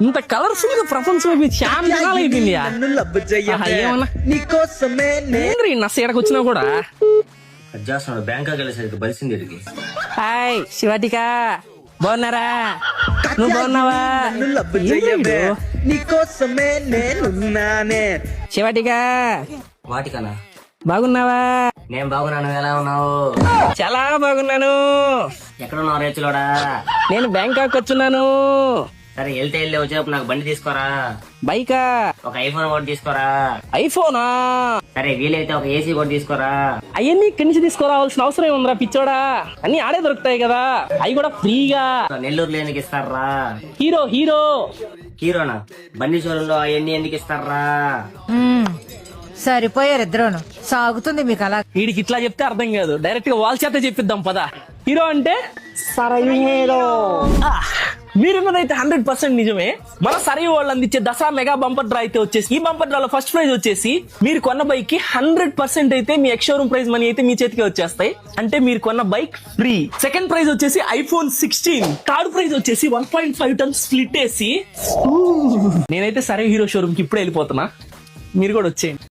ఇంత కలర్ఫుల్ గా ప్రపంచం చాలా అయిపోయింది నస్సీడకు వచ్చినా కూడా. చేస్తున్నాడు బ్యాంకాక్ వెళ్ళేసరికి బలిసింది ఇడికి. హాయ్ శివాటికా, బాగున్నారా? నువ్వు బాగున్నావా? నీకోసమే నేనున్నానే. శివాటికా వాటికనా బాగున్నావా? నేను బాగున్నాను, ఎలా ఉన్నావు? చాలా బాగున్నాను. ఎక్కడున్నావు రేచులోడా? నేను బ్యాంకాక్ వచ్చున్నాను. సరే వెళ్తే వచ్చేటప్పుడు నాకు బండి తీసుకోరా. బైకా? ఒక ఐఫోన్ కూడా తీసుకోరా. ఐఫోనా? సరే వీలైతే ఒక ఏసీ కూడా తీసుకోరా. అవన్నీ ఇక్కడి నుంచి తీసుకురావాల్సిన అవసరం ఏముందిరా పిచ్చోడా, అన్ని ఆడే దొరుకుతాయి కదా, అవి కూడా ఫ్రీగా. నెల్లూరు ఎందుకు ఇస్తారా? హీరో హీరో హీరోనా? బండి షోరూంలో అవన్నీ ఎందుకు ఇస్తారా? సరిపోయారు ఇద్దరును, సాగుతుంది మీకు అలా. వీడికి ఇట్లా చెప్తే అర్థం కాదు, డైరెక్ట్ గా వాళ్ళ చేత చెప్పిద్దాం పదా. హీరో అంటే సరయు హీరో. మీరున్నదైతే 100% నిజమే. మన సరయు వాళ్ళు అందించే దసరా మెగా బంపర్ డ్రా అయితే వచ్చేసి, ఈ బంపర్ డ్రాలో ఫస్ట్ ప్రైజ్ వచ్చేసి మీరు కొన్న బైక్ కి 100% అయితే మీ ఎక్స్ షోరూమ్ ప్రైజ్ మనీ అయితే మీ చేతికి వచ్చేస్తాయి. అంటే మీరు కొన్న బైక్ ఫ్రీ. సెకండ్ ప్రైజ్ వచ్చేసి ఐఫోన్ 16. థర్డ్ ప్రైజ్ వచ్చేసి 1.5 టన్స్ స్ప్లిట్ వేసి. నేనైతే సరయు హీరో షోరూమ్ కి ఇప్పుడే వెళ్ళిపోతున్నా, మీరు కూడా వచ్చేయండి.